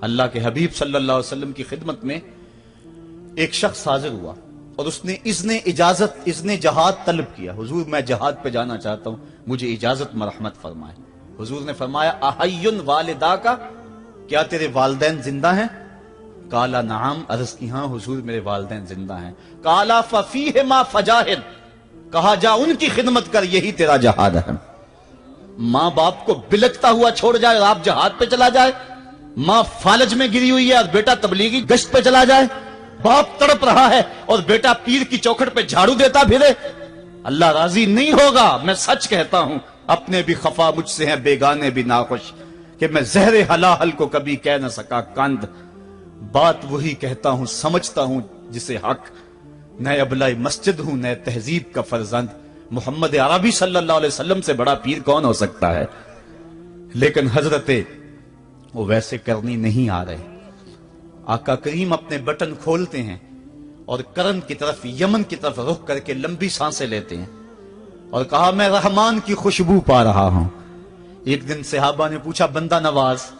اللہ کے حبیب صلی اللہ علیہ وسلم کی خدمت میں ایک شخص حاضر ہوا اور اس نے اذن جہاد طلب کیا. حضور میں جہاد پہ جانا چاہتا ہوں, مجھے اجازت مرحمت فرمائے. حضور نے فرمایا احیٌ والدا کا, کیا تیرے والدین زندہ ہیں؟ قال نعم, عرض کی ہاں حضور میرے والدین زندہ ہیں. قال ففیہما فجاہد, کہا جا ان کی خدمت کر, یہی تیرا جہاد ہے. ماں باپ کو بلکتا ہوا چھوڑ جائے اور آپ جہاد پہ چلا جائے, ماں فالج میں گری ہوئی ہے اور بیٹا تبلیغی گشت پہ چلا جائے, باپ تڑپ رہا ہے اور بیٹا پیر کی چوکھٹ پہ جھاڑو دیتا پھرے, اللہ راضی نہیں ہوگا. میں سچ کہتا ہوں, اپنے بھی خفا مجھ سے ہیں بیگانے بھی ناخوش, کہ میں زہر حلاحل کو کبھی کہہ نہ سکا کند. بات وہی کہتا ہوں سمجھتا ہوں جسے حق, نئے ابلہ مسجد ہوں نئے تہذیب کا فرزند. محمد عربی صلی اللہ علیہ وسلم سے بڑا پیر کون ہو سکتا ہے؟ لیکن حضرت وہ ویسے کرنی نہیں آ رہے. آقا کریم اپنے بٹن کھولتے ہیں اور کرن کی طرف, یمن کی طرف رخ کر کے لمبی سانسیں لیتے ہیں اور کہا میں رحمان کی خوشبو پا رہا ہوں. ایک دن صحابہ نے پوچھا بندہ نواز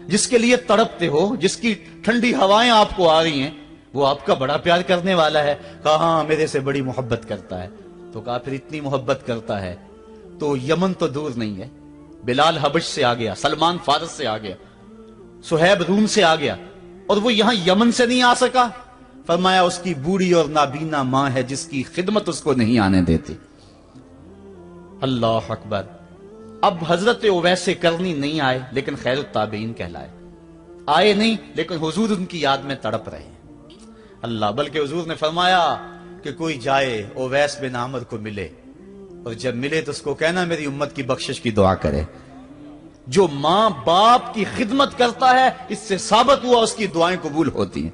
جس کے لیے تڑپتے ہو, جس کی ٹھنڈی ہوائیں آپ کو آ رہی ہیں, وہ آپ کا بڑا پیار کرنے والا ہے. کہا ہاں میرے سے بڑی محبت کرتا ہے. تو کہا پھر اتنی محبت کرتا ہے تو یمن تو دور نہیں ہے, بلال حبش سے آ گیا, سلمان فارس سے آ گیا, سہیب روم سے آ گیا, اور وہ یہاں یمن سے نہیں آ سکا. فرمایا اس کی بوڑھی اور نابینا ماں ہے جس کی خدمت اس کو نہیں آنے دیتی. اللہ اکبر. اب حضرت اویس کرنی نہیں آئے لیکن خیر التابعین کہلائے. آئے نہیں لیکن حضور ان کی یاد میں تڑپ رہے ہیں. اللہ, بلکہ حضور نے فرمایا کہ کوئی جائے اویس بن عامر کو ملے, اور جب ملے تو اس کو کہنا میری امت کی بخشش کی دعا کرے. جو ماں باپ کی خدمت کرتا ہے اس سے ثابت ہوا اس کی دعائیں قبول ہوتی ہیں.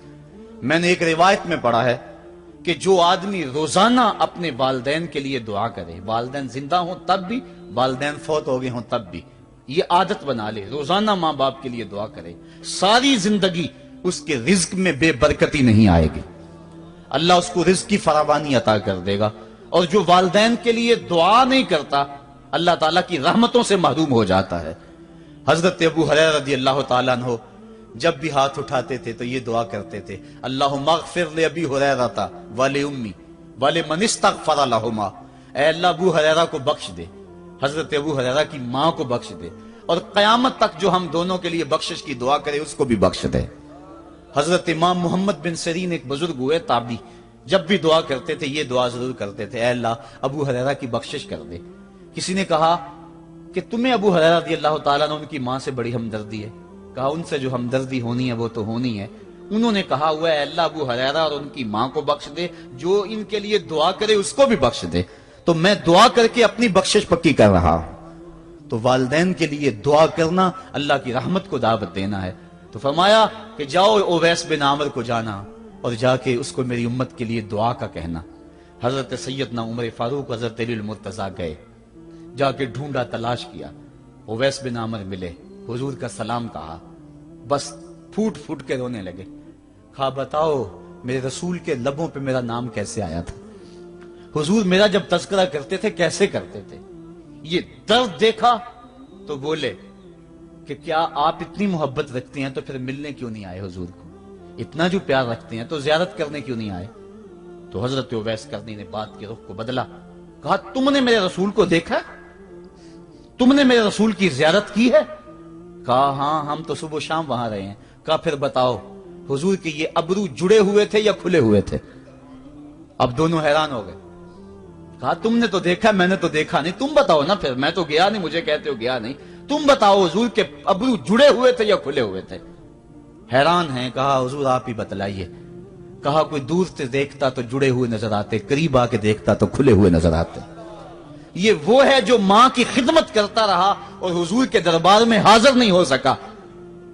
میں نے ایک روایت میں پڑھا ہے کہ جو آدمی روزانہ اپنے والدین کے لیے دعا کرے, والدین زندہ ہوں تب بھی, والدین فوت ہو گئے ہوں تب بھی, یہ عادت بنا لے, روزانہ ماں باپ کے لیے دعا کرے, ساری زندگی اس کے رزق میں بے برکتی نہیں آئے گی, اللہ اس کو رزق کی فراوانی عطا کر دے گا. اور جو والدین کے لیے دعا نہیں کرتا اللہ تعالیٰ کی رحمتوں سے محروم ہو جاتا ہے. حضرت ابو ہریرہ رضی اللہ تعالیٰ عنہ جب بھی ہاتھ اٹھاتے تھے تو یہ دعا کرتے تھے, اللہم اغفر لابی ہریرہ ولأمی ولمن استغفر لہما, اے اللہ ابو ہریرہ کو بخش دے, حضرت ابو ہریرہ کی ماں کو بخش دے, اور قیامت تک جو ہم دونوں کے لیے بخشش کی دعا کرے اس کو بھی بخش دے. حضرت امام محمد بن سیرین ایک بزرگ ہوئے تابعی, جب بھی دعا کرتے تھے یہ دعا ضرور کرتے تھے, اے اللہ ابو ہریرہ کی بخشش کر دے. کسی نے کہا کہ تمہیں ابو ہریرہ رضی اللہ تعالیٰ نے ان کی ماں سے بڑی ہمدردی ہے. کہا ان سے جو ہمدردی ہونی ہے وہ تو ہونی ہے. انہوں نے کہا ہوا ہے اے اللہ ابو ہریرہ اور ان کی ماں کو بخش دے, جو ان کے لیے دعا کرے اس کو بھی بخش دے. تو میں دعا کر کے اپنی بخشش پکی کر رہا ہوں. تو والدین کے لیے دعا کرنا اللہ کی رحمت کو دعوت دینا ہے. تو فرمایا کہ جاؤ اویس بن عامر کو جانا اور جا کے اس کو میری امت کے لیے دعا کا کہنا. حضرت سیدنا عمر فاروق حضرت علی المرتضیٰ گئے, جا کے ڈھونڈا تلاش کیا, اویس بن عامر ملے, حضور کا سلام کہا, بس پھوٹ پھوٹ کے رونے لگے. کہا بتاؤ میرے رسول کے لبوں پہ میرا نام کیسے آیا تھا, حضور میرا جب تذکرہ کرتے تھے کیسے کرتے تھے. یہ درد دیکھا تو بولے کہ کیا آپ اتنی محبت رکھتے ہیں تو پھر ملنے کیوں نہیں آئے حضور کو, اتنا جو پیار رکھتے ہیں تو زیارت کرنے کیوں نہیں آئے. تو حضرت اویس کرنی نے بات کے رخ کو بدلا, کہا تم نے میرے رسول کو دیکھا, تم نے میرے رسول کی زیارت کی ہے. کہا ہاں ہم تو صبح و شام وہاں رہے ہیں. کہا پھر بتاؤ حضور کے یہ ابرو جڑے ہوئے تھے یا کھلے ہوئے تھے. اب دونوں حیران ہو گئے. کہا تم نے تو دیکھا میں نے تو دیکھا نہیں, تم بتاؤ نا, پھر میں تو گیا نہیں, مجھے کہتے ہو گیا نہیں, تم بتاؤ حضور کے ابرو جڑے ہوئے تھے یا کھلے ہوئے تھے. حیران ہیں. کہا حضور آپ ہی بتلائیے. کہا کوئی دور سے دیکھتا تو جڑے ہوئے نظر آتے, قریب آ کے دیکھتا تو کھلے ہوئے نظر آتے. یہ وہ ہے جو ماں کی خدمت کرتا رہا اور حضور کے دربار میں حاضر نہیں ہو سکا,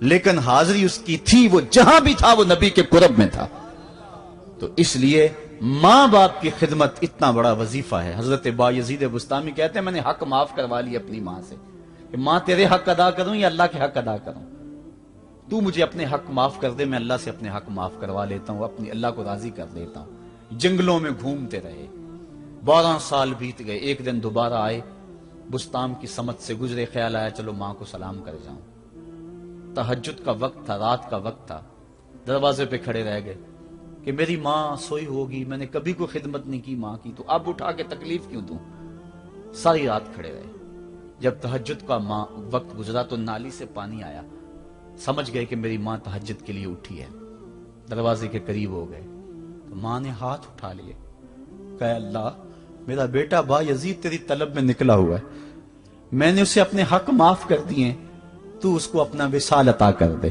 لیکن حاضری اس کی تھی, وہ جہاں بھی تھا وہ نبی کے قرب میں تھا. تو اس لیے ماں باپ کی خدمت اتنا بڑا وظیفہ ہے. حضرت بایزید بستامی کہتے ہیں میں نے حق معاف کروا لی اپنی ماں سے, کہ ماں تیرے حق ادا کروں یا اللہ کے حق ادا کروں, تو مجھے اپنے حق معاف کر دے, میں اللہ سے اپنے حق معاف کروا لیتا ہوں, اپنی اللہ کو راضی کر دیتا ہوں. جنگلوں میں گھومتے رہے, 12 سال بیت گئے. ایک دن دوبارہ آئے, بستام کی سمت سے گزرے, خیال آیا چلو ماں کو سلام کر جاؤں. तहज्जुद का वक्त था, रात का वक्त था, दरवाजे पे खड़े रह गए कि मेरी माँ सोई होगी, मैंने कभी कोई खिदमत नहीं की माँ की, तो अब उठा के तकलीफ क्यों दूं। सारी रात खड़े रहे। जब तहज्जुद का वक्त गुजरा तो नाली से पानी आया, समझ गए कि मेरी माँ तहज्जुद के लिए उठी है। दरवाजे के करीब हो गए तो माँ ने हाथ उठा लिए, कहा अल्लाह, मेरा बेटा बा यजीद तेरी तलब में निकला हुआ है, मैंने उसे अपने हक माफ कर दिए, तू उसको अपना विसाल अता कर दे।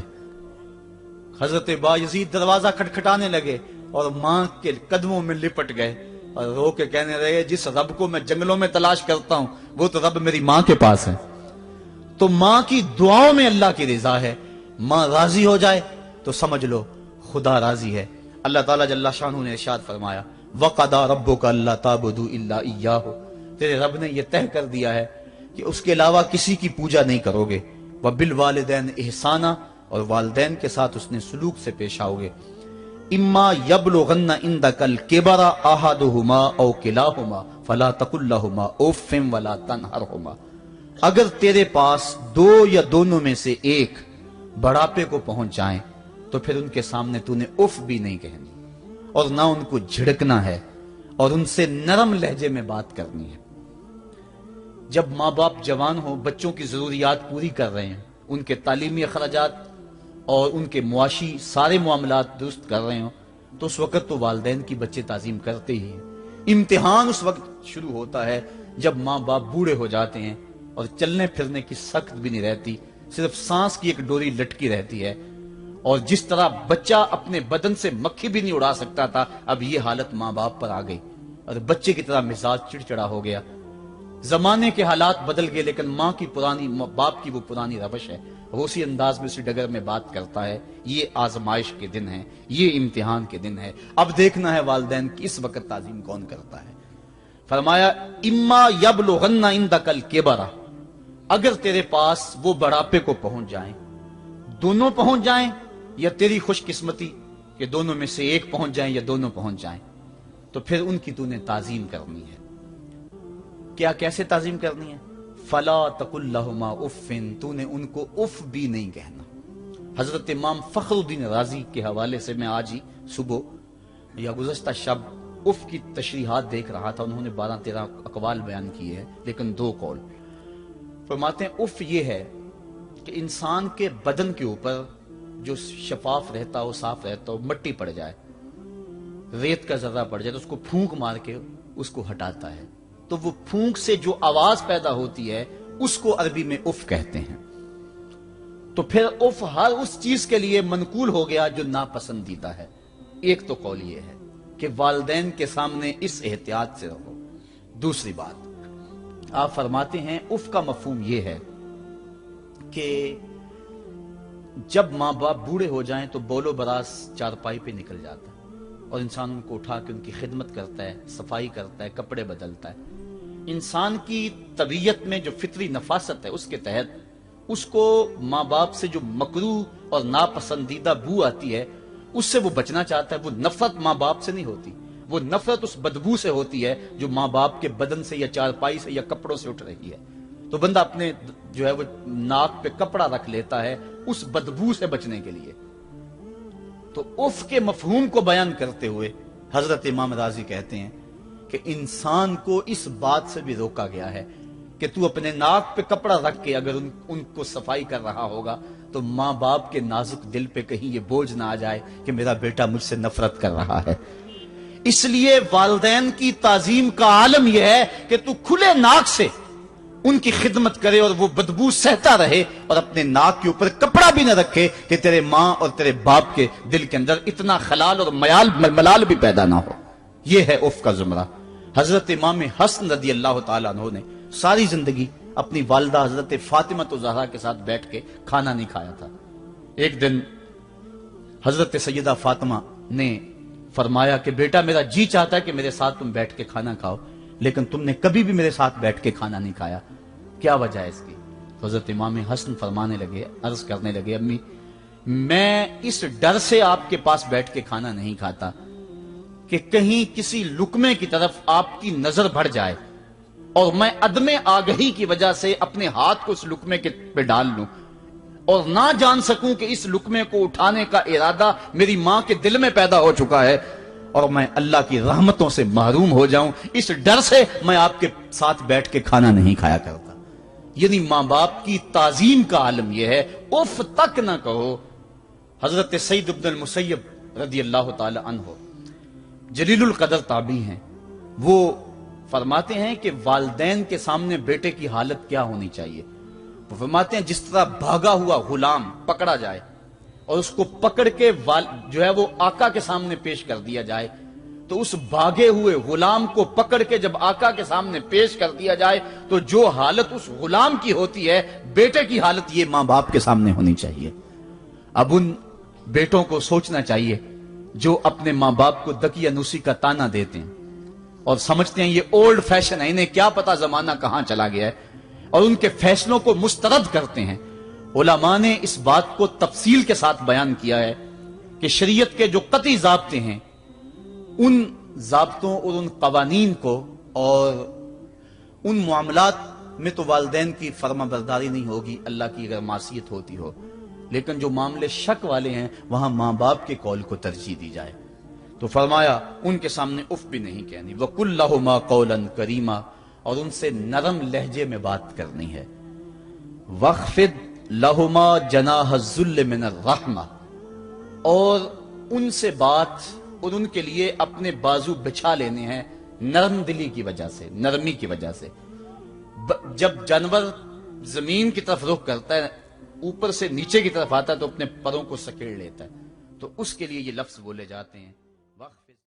हजरत बा यजीद दरवाजा खटखटाने लगे और मां के कदमों में लिपट गए और रो के कहने लगे, जिस रब को मैं जंगलों में तलाश करता हूं वो तो रब मेरी मां के पास है। तो मां की दुआओं में अल्लाह की रिजा है। मां राजी हो जाए तो समझ लो खुदा राजी है। अल्लाह ताला जल्ला शानहू ने इरशाद फरमाया, वक़दा रब्बुका अल्ला ताबुदू इल्ला इय्याहु, तेरे रब ने यह तय कर दिया है कि उसके अलावा किसी की पूजा नहीं करोगे। व बिल वालिदैन एहसाना, और वालिदैन के साथ उसने सलूक से पेश आओगे। इम्मा यबलुगन्ना इंदकल किबरा अहदुहुमा औ किलाहुमा फला तकुल लहुमा उफ़्फ़िन वला तनहरहुमा, अगर तेरे पास दो या दोनों में से एक बढ़ापे को पहुंच जाएं तो फिर उनके सामने तूने उफ भी नहीं कहनी और ना उनको झिड़कना है और उनसे नरम लहजे में बात करनी है। जब माँ बाप जवान हो, बच्चों की जरूरियात पूरी कर रहे हैं, उनके तालीमी अखराजात और उनके मुआशी सारे मामलात दुरुस्त कर रहे हो, तो उस वक्त तो वालिदैन की बच्चे ताजीम करते ही हैं। इम्तिहान उस वक्त शुरू होता है जब माँ बाप बूढ़े हो जाते हैं और चलने फिरने की सख्त भी नहीं रहती, सिर्फ सांस की एक डोरी लटकी रहती है। और जिस तरह बच्चा अपने बदन से मक्खी भी नहीं उड़ा सकता था, अब ये हालत माँ बाप पर आ गई और बच्चे की तरह मिजाज चिड़चिड़ा हो गया। जमाने के हालात बदल गए, लेकिन माँ की पुरानी, बाप की वो पुरानी रवश है। वो उसी अंदाज में, उसी डगर में बात करता है। ये आजमाइश के दिन है, ये इम्तिहान के दिन है। अब देखना है वालिदैन की इस वक्त ताजीम कौन करता है। फरमाया, इम्मा यबलुगन्ना इंदकल किबरा, अगर तेरे पास वो बढ़ापे को पहुंच जाएं, दोनों पहुंच जाएं, या तेरी खुशकिस्मती कि दोनों में से एक पहुंच जाएं या दोनों पहुंच जाएं, तो फिर उनकी तूने ताजीम करनी है। क्या, कैसे ताजीम करनी है? फला तकुल लहुमा उफ़्फ़िन, तूने उनको उफ भी नहीं कहना। हजरत इमाम फखरुद्दीन राजी के हवाले से मैं आज ही सुबह या गुज़श्ता शब उफ की तशरीहात देख रहा था। उन्होंने 12-13 अकवाल बयान किए हैं, लेकिन 2 कौल फरमाते हैं। उफ ये है कि इंसान के बदन के ऊपर जो शफाफ रहता हो, साफ रहता हो, मट्टी पड़ जाए, रेत का जर्रा पड़ जाए तो उसको फूंक मार के उसको हटाता है, तो वो फूंक से जो आवाज पैदा होती है उसको अरबी में उफ कहते हैं। तो फिर उफ हर उस चीज के लिए मनकूल हो गया जो नापसंदीदा है। एक तो कौल ये है कि वालिदैन के सामने इस एहतियात से रहो। दूसरी बात, आप फरमाते हैं उफ का मफहूम यह है कि जब माँ बाप बूढ़े हो जाएं तो बोलो बरास चारपाई पे निकल जाता है और इंसान उनको उठा के उनकी खिदमत करता है, सफाई करता है, कपड़े बदलता है। इंसान की तबीयत में जो फितरी नफासत है उसके तहत उसको माँ बाप से जो मकरूह और नापसंदीदा बू आती है उससे वो बचना चाहता है। वो नफरत माँ बाप से नहीं होती, वो नफरत उस बदबू से होती है जो माँ बाप के बदन से या चारपाई से या कपड़ों से उठ रही है। तो बंदा अपने जो है वो नाक पे कपड़ा रख लेता है उस बदबू से बचने के लिए। तो उफ के मफहूम को बयान करते हुए हजरत इमाम राजी कहते हैं कि इंसान को इस बात से भी रोका गया है कि तू अपने नाक पे कपड़ा रख के अगर उनको सफाई कर रहा होगा तो माँ बाप के नाजुक दिल पे कहीं ये बोझ ना आ जाए कि मेरा बेटा मुझसे नफरत कर रहा है। इसलिए वालिदैन की ताजीम का आलम यह है कि तू खुले नाक से उनकी खिदमत करे और वो बदबू सहता रहे और अपने नाक के ऊपर कपड़ा भी न रखे कि तेरे माँ और तेरे बाप के दिल के अंदर इतना खलाल और मलाल भी पैदा ना हो। यह है उफ का जुमरा। हजरत इमाम हसन रदी अल्लाह तआला अन्हु ने सारी जिंदगी अपनी वालिदा हजरत फातिमा तो ज़हरा के साथ बैठ के खाना नहीं खाया था। एक दिन हजरत सैयदा फातिमा ने फरमाया कि बेटा मेरा जी चाहता है कि मेरे साथ तुम बैठ के खाना खाओ, लेकिन तुमने कभी भी मेरे साथ बैठ के खाना नहीं खाया, क्या वजह है इसकी? हजरत इमाम हसन फरमाने लगे, अर्ज करने लगे, अम्मी मैं इस डर से आपके पास बैठ के खाना नहीं खाता कि कहीं किसी लुकमे की तरफ आपकी नजर बढ़ जाए और मैं अदमे आगही की वजह से अपने हाथ को उस लुकमे के पे डाल लूं। اور ना जान सकूं कि इस लुकमे को उठाने का इरादा मेरी मां के दिल में पैदा हो चुका है और मैं अल्लाह की रहमतों से महरूम हो जाऊं, इस डर से मैं आपके साथ बैठ के खाना नहीं खाया करता। यानी मां बाप की ताजीम का आलम यह है, उफ तक ना कहो। हजरत सईद इब्न मुसय्यब रदी अल्लाह ताला अन्हु जलीलुल कदर ताबी हैं, वो फरमाते हैं कि वालिदैन के सामने बेटे की हालत क्या होनी चाहिए। वो फरमाते हैं जिस तरह भागा हुआ गुलाम पकड़ा जाए और उसको पकड़ के जो है वो आका के सामने पेश कर दिया जाए, तो उस भागे हुए गुलाम को पकड़ के जब आका के सामने पेश कर दिया जाए तो जो हालत उस गुलाम की होती है, बेटे की हालत ये मां बाप के सामने होनी चाहिए। अब उन बेटों को सोचना चाहिए जो अपने मां बाप को दकियानूसी का ताना देते हैं और समझते हैं ये ओल्ड फैशन है, इन्हें क्या पता जमाना कहां चला गया है, और उनके फैसलों को मुस्तरद करते हैं। उलमा ने इस बात को तफसील के साथ बयान किया है कि शरीयत के जो कतई ज़ाब्ते हैं, उन ज़ाब्तों और उन कवानीन को और उन मामलात में तो वालिदैन की फर्माबरदारी नहीं होगी, अल्लाह की अगर मासियत होती हो, लेकिन जो मामले शक वाले हैं वहां मां बाप के कौल को तरजीह दी जाए। तो फरमाया उनके सामने उफ भी नहीं कहनी, वकुल लहुमा कौलन करीमा, और उनसे नरम लहजे में बात करनी है। वख्फिद लहुमा जनाह ज़ुल्ल मिनर रहमा, और उनसे बात और उनके लिए अपने बाजू बिछा लेने हैं नरम दिली की वजह से, नरमी की वजह से। जब जानवर जमीन की तरफ रुख करता है, ऊपर से नीचे की तरफ आता है, तो अपने परों को सकेड़ लेता है, तो उसके लिए ये लफ्ज बोले जाते हैं।